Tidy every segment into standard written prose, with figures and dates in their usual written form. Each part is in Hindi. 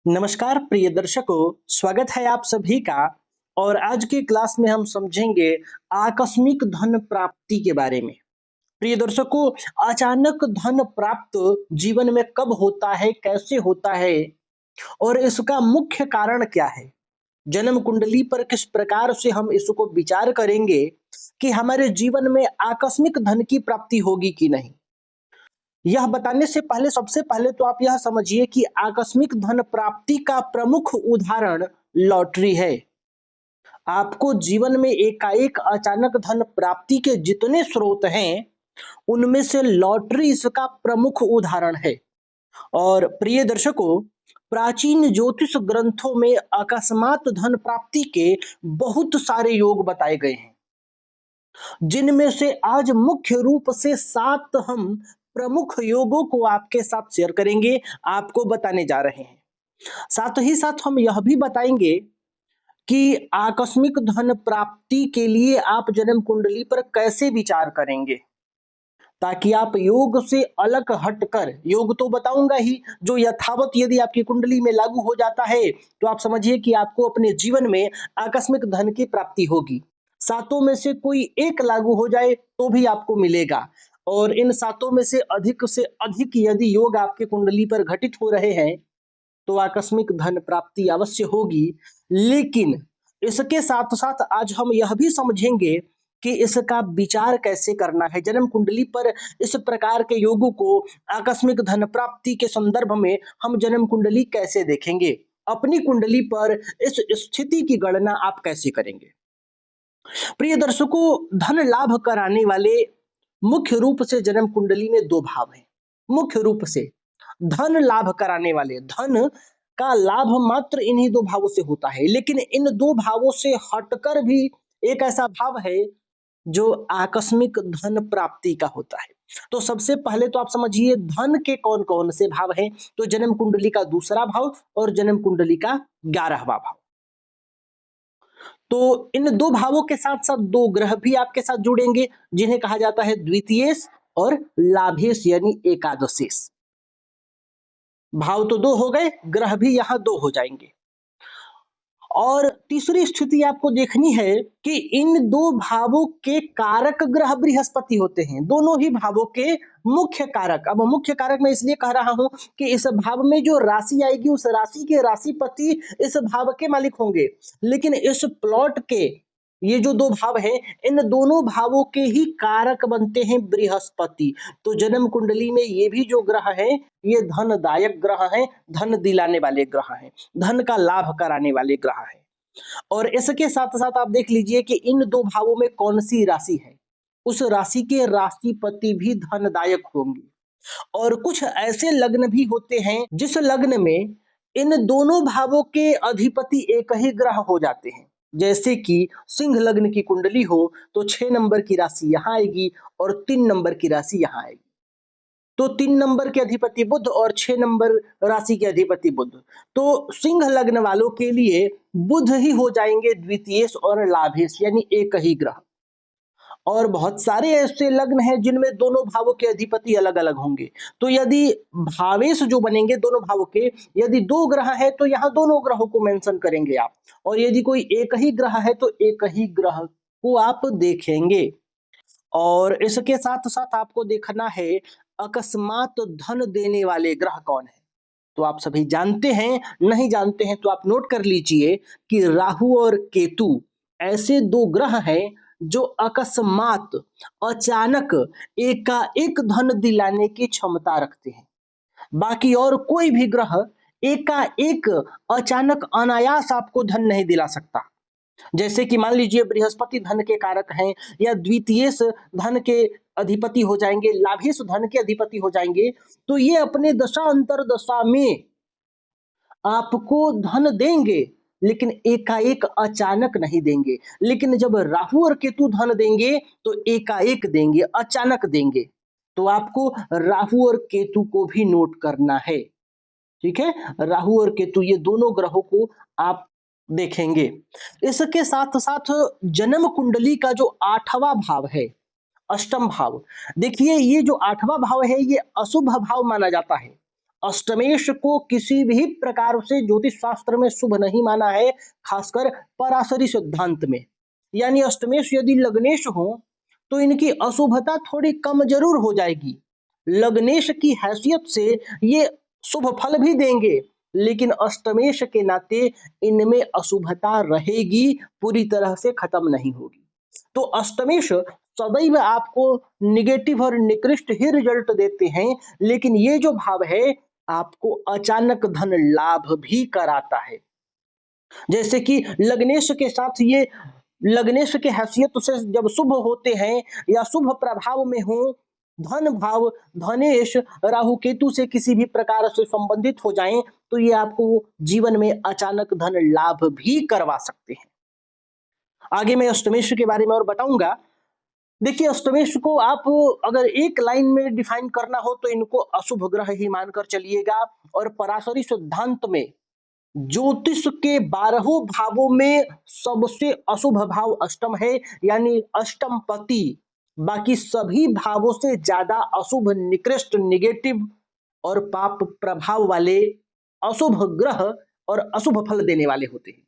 नमस्कार प्रिय दर्शकों, स्वागत है आप सभी का। और आज की क्लास में हम समझेंगे आकस्मिक धन प्राप्ति के बारे में। प्रिय दर्शकों, अचानक धन प्राप्त जीवन में कब होता है, कैसे होता है और इसका मुख्य कारण क्या है? जन्म कुंडली पर किस प्रकार से हम इसको विचार करेंगे कि हमारे जीवन में आकस्मिक धन की प्राप्ति होगी कि नहीं? यह बताने से पहले सबसे पहले तो आप यह समझिए कि आकस्मिक धन प्राप्ति का प्रमुख उदाहरण लॉटरी है। आपको जीवन में एकाएक अचानक धन प्राप्ति के जितने स्रोत हैं, उनमें से लॉटरी इसका प्रमुख उदाहरण है। और प्रिय दर्शकों, प्राचीन ज्योतिष ग्रंथों में अकस्मात धन प्राप्ति के बहुत सारे योग बताए गए हैं, जिनमें से आज मुख्य रूप से 7 हम प्रमुख योगों को आपके साथ शेयर करेंगे, आपको बताने जा रहे हैं। साथ ही साथ हम यह भी बताएंगे कि आकस्मिक धन प्राप्ति के लिए आप जन्म कुंडली पर कैसे विचार करेंगे, ताकि आप योग से अलग हटकर, योग तो बताऊंगा ही, जो यथावत यदि आपकी कुंडली में लागू हो जाता है तो आप समझिए कि आपको अपने जीवन में आकस्मिक धन की प्राप्ति होगी। सातों में से कोई एक लागू हो जाए तो भी आपको मिलेगा, और इन सातों में से अधिक यदि योग आपके कुंडली पर घटित हो रहे हैं तो आकस्मिक धन प्राप्ति अवश्य होगी। लेकिन इसके साथ साथ आज हम यह भी समझेंगे कि इसका विचार कैसे करना है। जन्म कुंडली पर इस प्रकार के योगों को, आकस्मिक धन प्राप्ति के संदर्भ में हम जन्म कुंडली कैसे देखेंगे, अपनी कुंडली पर इस स्थिति की गणना आप कैसे करेंगे। प्रिय दर्शकों, धन लाभ कराने वाले मुख्य रूप से जन्म कुंडली में 2 भाव हैं। मुख्य रूप से धन लाभ कराने वाले, धन का लाभ मात्र इन्हीं 2 भावों से होता है, लेकिन इन 2 भावों से हटकर भी एक ऐसा भाव है जो आकस्मिक धन प्राप्ति का होता है। तो सबसे पहले तो आप समझिए धन के कौन-कौन से भाव हैं। तो जन्म कुंडली का दूसरा भाव और जन्म कुंडली का 11वां भाव। तो इन 2 भावों के साथ-साथ 2 ग्रह भी आपके साथ जुड़ेंगे, जिन्हें कहा जाता है द्वितीयेश और लाभेश यानी एकादशेश। भाव तो 2 हो गए, ग्रह भी यहाँ 2 हो जाएंगे। और तीसरी स्थिति आपको देखनी है कि इन 2 भावों के कारक ग्रह बृहस्पति होते हैं, दोनों ही भावों के मुख्य कारक। अब मुख्य कारक मैं इसलिए कह रहा हूं कि इस भाव में जो राशि आएगी उस राशि के राशिपति इस भाव के मालिक होंगे, लेकिन इस प्लॉट के ये जो 2 भाव हैं, इन दोनों भावों के ही कारक बनते हैं बृहस्पति। तो जन्म कुंडली में ये भी जो ग्रह हैं, ये धनदायक ग्रह हैं, धन दिलाने वाले ग्रह हैं, धन का लाभ कराने वाले ग्रह हैं। और इसके साथ-साथ आप देख लीजिए कि इन 2 भावों में कौन-सी राशि है, उस राशि के राशिपति भी धनदायक होंगे। और कुछ ऐसे लग्न भी होते हैं जिस लग्न में इन दोनों भावों के अधिपति एक ही ग्रह हो जाते हैं। जैसे कि सिंह लग्न की कुंडली हो तो 6 नंबर की राशि यहाँ आएगी और 3 नंबर की राशि यहाँ आएगी। तो 3 नंबर के अधिपति बुध और 6 नंबर राशि के अधिपति बुध। तो सिंह लग्न वालों के लिए बुध ही हो जाएंगे द्वितीयेश और लाभेश यानी एक ही ग्रह। और बहुत सारे ऐसे लग्न हैं जिनमें दोनों भावों के अधिपति अलग-अलग होंगे। तो यदि भावेश जो बनेंगे दोनों भावों के, यदि 2 ग्रह है तो यहाँ दोनों ग्रहों को मेंशन करेंगे आप, और यदि कोई एक ही ग्रह है तो एक ही ग्रह को आप देखेंगे। और इसके साथ-साथ आपको देखना है अकस्मात धन देने वाले ग्रह कौन है। तो आप सभी जानते हैं, नहीं जानते हैं तो आप नोट कर लीजिए कि राहु और केतु ऐसे 2 ग्रह हैं जो अकस्मात, अचानक, एकाएक धन दिलाने की क्षमता रखते हैं। बाकी और कोई भी ग्रह एकाएक, अचानक, अनायास आपको धन नहीं दिला सकता। जैसे कि मान लीजिए बृहस्पति धन के कारक हैं, या द्वितीयेश धन के अधिपति हो जाएंगे, लाभेश धन के अधिपति हो जाएंगे, तो ये अपने दशा अंतरदशा में आपको धन देंगे, लेकिन एकाएक अचानक नहीं देंगे। लेकिन जब राहु और केतु धन देंगे तो एकाएक देंगे, अचानक देंगे। तो आपको राहु और केतु को भी नोट करना है, ठीक है। राहु और केतु ये दोनों ग्रहों को आप देखेंगे। इसके साथ साथ जन्म कुंडली का जो 8वां भाव है, अष्टम भाव, देखिए ये जो 8वां भाव है ये अशुभ भाव माना जाता है। अष्टमेश को किसी भी प्रकार से ज्योतिष शास्त्र में शुभ नहीं माना है, खासकर पराशरी सिद्धांत में। यानी अष्टमेश यदि लग्नेश हो तो इनकी अशुभता थोड़ी कम जरूर हो जाएगी। लग्नेश की हैसियत से ये शुभ फल भी देंगे, लेकिन अष्टमेश के नाते इनमें अशुभता रहेगी, पूरी तरह से खत्म नहीं होगी। तो अष्टमेश सदैव आपको निगेटिव और निकृष्ट ही रिजल्ट देते हैं, लेकिन ये जो भाव है आपको अचानक धन लाभ भी कराता है। जैसे कि लग्नेश के साथ ये लग्नेश के हैसियत से जब शुभ होते हैं या शुभ प्रभाव में हो, धन भाव धनेश राहु केतु से किसी भी प्रकार से संबंधित हो जाएं, तो ये आपको जीवन में अचानक धन लाभ भी करवा सकते हैं। आगे मैं अष्टमेश के बारे में और बताऊंगा। देखिए, अष्टमेश को आप अगर एक लाइन में डिफाइन करना हो तो इनको अशुभ ग्रह ही मानकर चलिएगा। और पराशरी सिद्धांत में ज्योतिष के 12 भावों में सबसे अशुभ भाव अष्टम है, यानी अष्टम पति बाकी सभी भावों से ज्यादा अशुभ, निकृष्ट, निगेटिव और पाप प्रभाव वाले अशुभ ग्रह और अशुभ फल देने वाले होते हैं।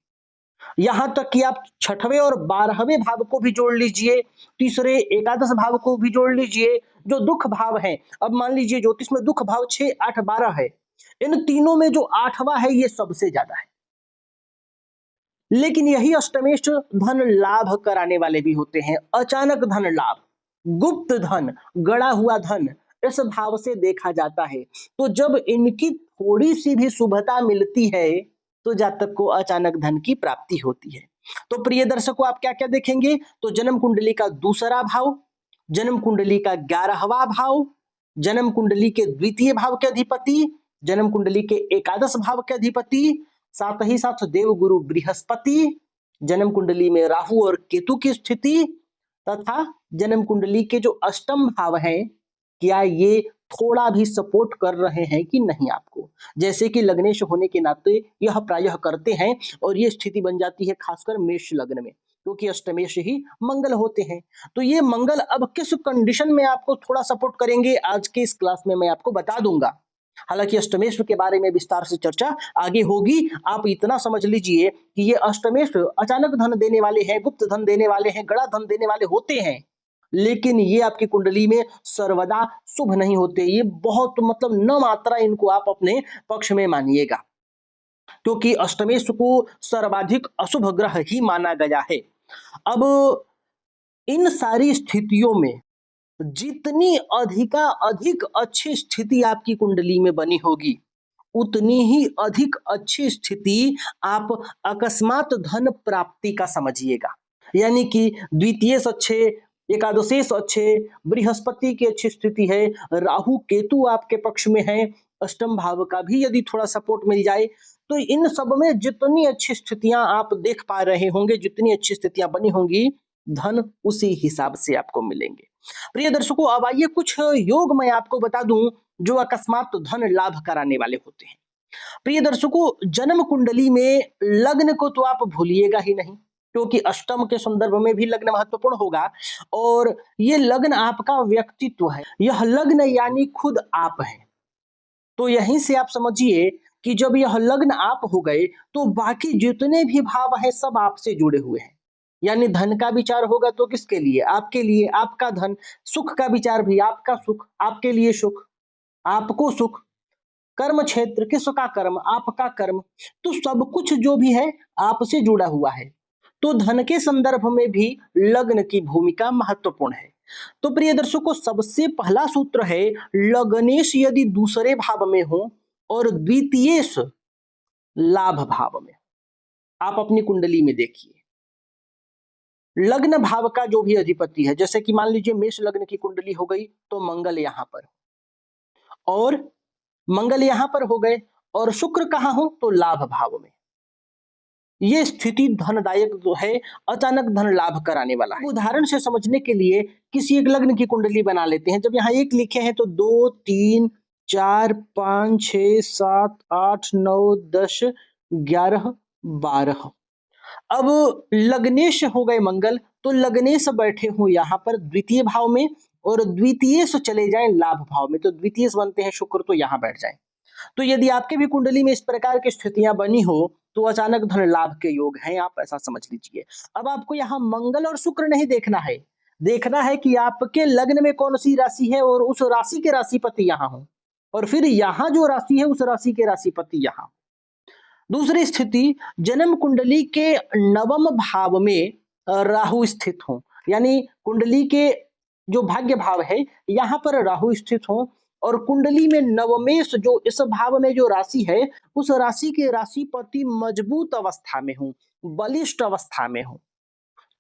यहां तक कि आप छठवें और 12वें भाव को भी जोड़ लीजिए, तीसरे एकादश भाव को भी जोड़ लीजिए, जो दुख भाव है। अब मान लीजिए ज्योतिष में दुख भाव 6, 8, 12 है, इन तीनों में जो 8वां है ये सबसे ज्यादा है। लेकिन यही अष्टमेश धन लाभ कराने वाले भी होते हैं। अचानक धन लाभ, गुप्त धन, गड़ा हुआ धन इस भाव से देखा जाता है। तो जब इनकी थोड़ी सी भी शुभता मिलती है तो जातक को अचानक धन की प्राप्ति होती है। तो प्रिय दर्शकों, आप क्या क्या देखेंगे? तो जन्म कुंडली का दूसरा भाव, जन्म कुंडली का 11वां भाव, जन्म कुंडली के द्वितीय भाव के अधिपति, जन्म कुंडली के एकादश भाव के अधिपति, साथ ही साथ देवगुरु बृहस्पति, जन्म कुंडली में राहु और केतु की स्थिति, तथा जन्म कुंडली के जो अष्टम भाव है, क्या ये थोड़ा भी सपोर्ट कर रहे हैं कि नहीं आपको। जैसे कि लग्नेश होने के नाते यह प्रायः करते हैं, और ये स्थिति बन जाती है खासकर मेष लग्न में, क्योंकि अष्टमेश ही मंगल होते हैं। तो ये मंगल अब किस कंडीशन में आपको थोड़ा सपोर्ट करेंगे, आज के इस क्लास में मैं आपको बता दूंगा। हालांकि अष्टमेश के बारे में विस्तार से चर्चा आगे होगी। आप इतना समझ लीजिए कि ये अष्टमेश अचानक धन देने वाले हैं, गुप्त धन देने वाले हैं, गड़ा धन देने वाले होते हैं, लेकिन ये आपकी कुंडली में सर्वदा शुभ नहीं होते। ये बहुत मतलब न मात्रा इनको आप अपने पक्ष में मानिएगा, क्योंकि अष्टमेश को सर्वाधिक अशुभ ग्रह ही माना गया है। अब इन सारी स्थितियों में जितनी अधिक अच्छी स्थिति आपकी कुंडली में बनी होगी, उतनी ही अधिक अच्छी स्थिति आप अकस्मात धन प्राप्ति का समझिएगा। यानी कि द्वितीय अच्छे, एकादशेश अच्छे, बृहस्पति की अच्छी स्थिति है, राहु केतु आपके पक्ष में है, अष्टम भाव का भी यदि थोड़ा सपोर्ट मिल जाए, तो इन सब में जितनी अच्छी स्थितियां आप देख पा रहे होंगे, जितनी अच्छी स्थितियां बनी होंगी, धन उसी हिसाब से आपको मिलेंगे। प्रिय दर्शकों, अब आइए कुछ योग मैं आपको बता दूं जो अकस्मात धन लाभ कराने वाले होते हैं। प्रिय दर्शकों, जन्म कुंडली में लग्न को तो आप भूलिएगा ही नहीं, क्योंकि अष्टम के संदर्भ में भी लग्न महत्वपूर्ण होगा, और ये लग्न आपका व्यक्तित्व है। यह लग्न यानी खुद आप है। तो यहीं से आप समझिए कि जब यह लग्न आप हो गए तो बाकी जितने भी भाव हैं सब आपसे जुड़े हुए हैं। यानी धन का विचार होगा तो किसके लिए? आपके लिए, आपका धन। सुख का विचार भी, आपका सुख, आपके लिए सुख, आपको सुख। कर्म क्षेत्र, किसका कर्म? आपका कर्म। तो सब कुछ जो भी है आपसे जुड़ा हुआ है। तो धन के संदर्भ में भी लग्न की भूमिका महत्वपूर्ण है। तो प्रिय दर्शकों, सबसे पहला सूत्र है, लग्नेश यदि दूसरे भाव में हो और द्वितीयेश लाभ भाव में, आप अपनी कुंडली में देखिए लग्न भाव का जो भी अधिपति है, जैसे कि मान लीजिए मेष लग्न की कुंडली हो गई तो मंगल यहां पर, और मंगल यहां पर हो गए, और शुक्र कहां हो? तो लाभ भाव में। ये स्थिति धनदायक जो है, अचानक धन लाभ कराने वाला है। उदाहरण से समझने के लिए किसी एक लग्न की कुंडली बना लेते हैं। जब यहाँ एक लिखे हैं तो 2, 3, 4, 5, 6, 7, 8, 9, 10, 11, 12। अब लग्नेश हो गए मंगल, तो लग्नेश बैठे हो यहाँ पर द्वितीय भाव में, और द्वितीय चले जाएं लाभ भाव में, तो द्वितीय बनते हैं शुक्र, तो यहाँ बैठ जाएं। तो यदि आपके भी कुंडली में इस प्रकार की स्थितियां बनी हो तो अचानक धन लाभ के योग हैं, आप ऐसा समझ लीजिए। अब आपको यहाँ मंगल और शुक्र नहीं देखना है, देखना है कि आपके लग्न में कौन सी राशि है और उस राशि के राशिपति यहाँ हो, और फिर यहाँ जो राशि है उस राशि के राशिपति यहाँ। दूसरी स्थिति, जन्म कुंडली के नवम भाव में राहु स्थित हो, यानी कुंडली के जो भाग्य भाव है यहाँ पर राहु स्थित हो और कुंडली में नवमेश जो इस भाव में जो राशि है उस राशि के राशिपति मजबूत अवस्था में हो, बलिष्ठ अवस्था में हो,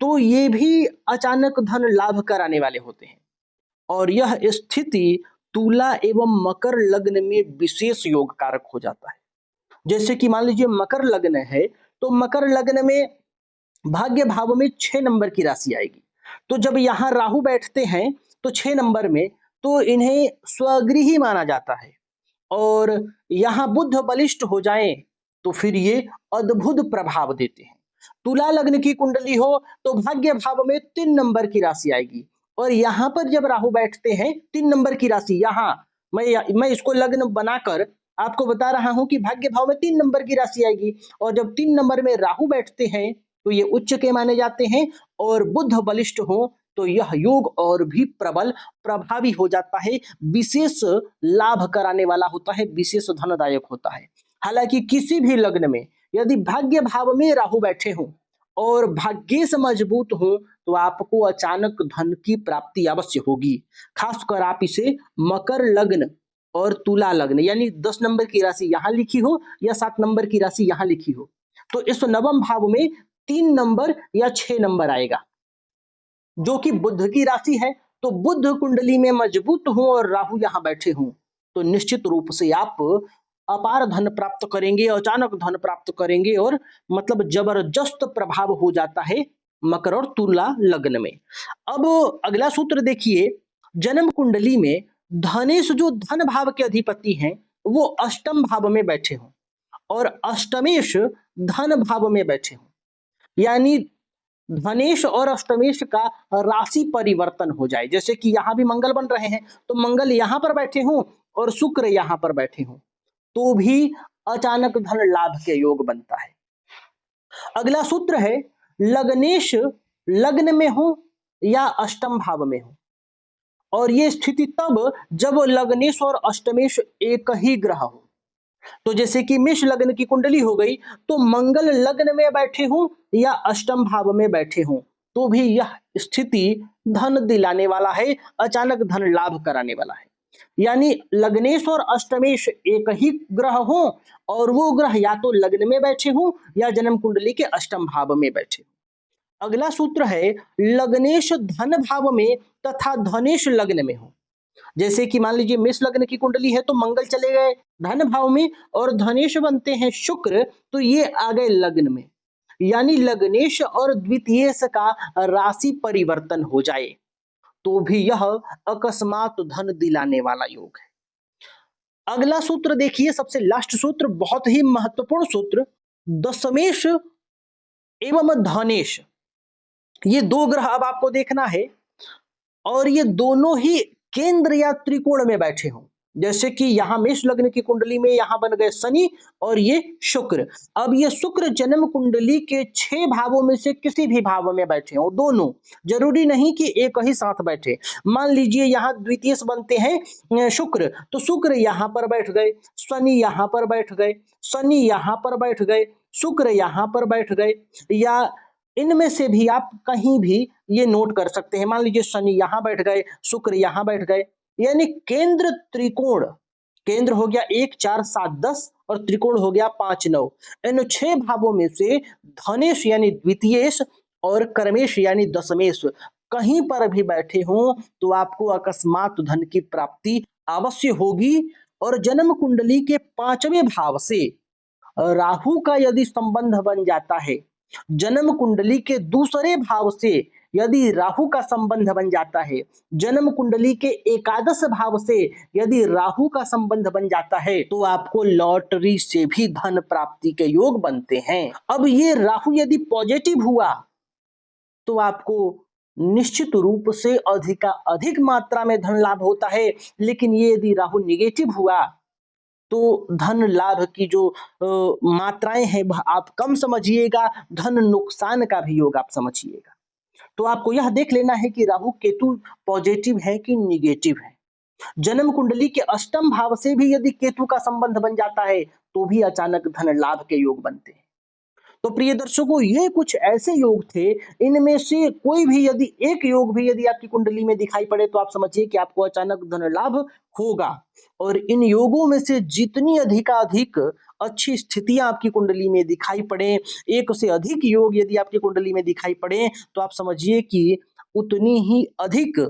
तो ये भी अचानक धन लाभ कराने वाले होते हैं। और यह स्थिति तुला एवं मकर लग्न में विशेष योग कारक हो जाता है। जैसे कि मान लीजिए मकर लग्न है, तो मकर लग्न में भाग्य भाव में 6 नंबर की राशि आएगी, तो जब यहाँ राहु बैठते हैं तो 6 नंबर में, तो इन्हें स्वगृही माना जाता है। और यहाँ बुध बलिष्ठ हो जाए तो फिर ये अद्भुत प्रभाव देते हैं। तुला लग्न की कुंडली हो तो भाग्य भाव में 3 नंबर की राशि आएगी, और यहाँ पर जब राहु बैठते हैं 3 नंबर की राशि, यहाँ मैं इसको लग्न बनाकर आपको बता रहा हूं कि भाग्य भाव में 3 नंबर की राशि आएगी, और जब 3 नंबर में राहु बैठते हैं तो ये उच्च के माने जाते हैं, और बुध बलिष्ठ हो तो यह योग और भी प्रबल प्रभावी हो जाता है, विशेष लाभ कराने वाला होता है, विशेष धनदायक होता है। हालांकि किसी भी लग्न में यदि भाग्य भाव में राहु बैठे हों और भाग्य से मजबूत हो तो आपको अचानक धन की प्राप्ति अवश्य होगी। खासकर आप इसे मकर लग्न और तुला लग्न यानी 10 नंबर की राशि यहाँ लिखी हो या 7 नंबर की राशि यहाँ लिखी हो, तो इस नवम भाव में 3 नंबर या 6 नंबर आएगा जो कि बुध की राशि है। तो बुध कुंडली में मजबूत हो और राहु यहाँ बैठे हों तो निश्चित रूप से आप अपार धन प्राप्त करेंगे, अचानक धन प्राप्त करेंगे, और मतलब जबरदस्त प्रभाव हो जाता है मकर और तुला लग्न में। अब अगला सूत्र देखिए, जन्म कुंडली में धनेश जो धन भाव के अधिपति हैं वो अष्टम भाव में बैठे हों और अष्टमेश धन भाव में बैठे हों, यानी धनेश और अष्टमेश का राशि परिवर्तन हो जाए। जैसे कि यहाँ भी मंगल बन रहे हैं तो मंगल यहाँ पर बैठे हों और शुक्र यहाँ पर बैठे हों तो भी अचानक धन लाभ के योग बनता है। अगला सूत्र है, लग्नेश लग्न में हो या अष्टम भाव में हो, और ये स्थिति तब जब लग्नेश और अष्टमेश एक ही ग्रह हो। तो जैसे कि मेष लग्न की कुंडली हो गई तो मंगल लग्न में बैठे हों या अष्टम भाव में बैठे हों तो भी यह स्थिति धन दिलाने वाला है, अचानक धन लाभ कराने वाला है। यानी लग्नेश और अष्टमेश एक ही ग्रह हो और वो ग्रह या तो लग्न में बैठे हों या जन्म कुंडली के अष्टम भाव में बैठे हों। अगला सूत्र है, लग्नेश धन भाव में तथा धनेश लग्न में हो। जैसे कि मान लीजिए मेष लग्न की कुंडली है तो मंगल चले गए धन भाव में और धनेश बनते हैं शुक्र, तो ये आ गए लग्न में, यानी लग्नेश और द्वितीयेश का राशि परिवर्तन हो जाए तो भी यह अकस्मात धन दिलाने वाला योग है। अगला सूत्र देखिए, सबसे लास्ट सूत्र, बहुत ही महत्वपूर्ण सूत्र, दशमेश एवं धनेश, ये दो ग्रह अब आपको देखना है और ये दोनों ही केंद्र या त्रिकोण में बैठे हों। जैसे कि यहाँ मेष लग्न की कुंडली में यहाँ बन गए शनि और ये शुक्र। अब ये शुक्र जन्म कुंडली के 6 भावों में से किसी भी भाव में बैठे हों, दोनों, जरूरी नहीं कि एक ही साथ बैठे। मान लीजिए यहाँ द्वितीय बनते हैं शुक्र, तो शुक्र यहाँ पर बैठ गए, शनि यहाँ पर बैठ गए, शनि यहाँ पर बैठ गए, शुक्र यहाँ पर बैठ गए, या इनमें से भी आप कहीं भी ये नोट कर सकते हैं। मान लीजिए शनि यहाँ बैठ गए, शुक्र यहाँ बैठ गए, यानी केंद्र त्रिकोण, केंद्र हो गया 1 4 7 10 और त्रिकोण हो गया 5 9। इन 6 भावों में से धनेश यानी द्वितीयेश और कर्मेश यानी दशमेश कहीं पर भी बैठे हों तो आपको अकस्मात धन की प्राप्ति अवश्य होगी। और जन्म कुंडली के 5वें भाव से राहु का यदि संबंध बन जाता है, जन्म कुंडली के दूसरे भाव से यदि राहु का संबंध बन जाता है, जन्म कुंडली के एकादश भाव से यदि राहु का संबंध बन जाता है तो आपको लॉटरी से भी धन प्राप्ति के योग बनते हैं। अब ये राहु यदि पॉजिटिव हुआ तो आपको निश्चित रूप से अधिक मात्रा में धन लाभ होता है, लेकिन ये यदि राहु निगेटिव हुआ तो धन लाभ की जो मात्राएं हैं वह आप कम समझिएगा, धन नुकसान का भी योग आप समझिएगा। तो आपको यह देख लेना है कि राहु केतु पॉजिटिव है कि निगेटिव है। जन्म कुंडली के अष्टम भाव से भी यदि केतु का संबंध बन जाता है तो भी अचानक धन लाभ के योग बनते हैं। तो प्रिय दर्शकों, ये कुछ ऐसे योग थे, इनमें से कोई भी यदि एक योग भी यदि आपकी कुंडली में दिखाई पड़े तो आप समझिए कि आपको अचानक धन लाभ होगा। और इन योगों में से जितनी अधिकाधिक अच्छी स्थितियां आपकी कुंडली में दिखाई पड़े, एक से अधिक योग यदि आपकी कुंडली में दिखाई पड़े, तो आप समझिए कि उतनी ही अधिक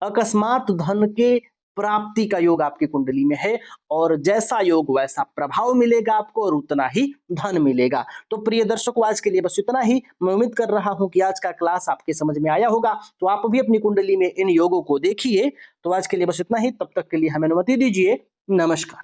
अकस्मात धन के प्राप्ति का योग आपकी कुंडली में है, और जैसा योग वैसा प्रभाव मिलेगा आपको और उतना ही धन मिलेगा। तो प्रिय दर्शकों, आज के लिए बस इतना ही। मैं उम्मीद कर रहा हूं कि आज का क्लास आपके समझ में आया होगा, तो आप भी अपनी कुंडली में इन योगों को देखिए। तो आज के लिए बस इतना ही, तब तक के लिए हमें अनुमति दीजिए। नमस्कार।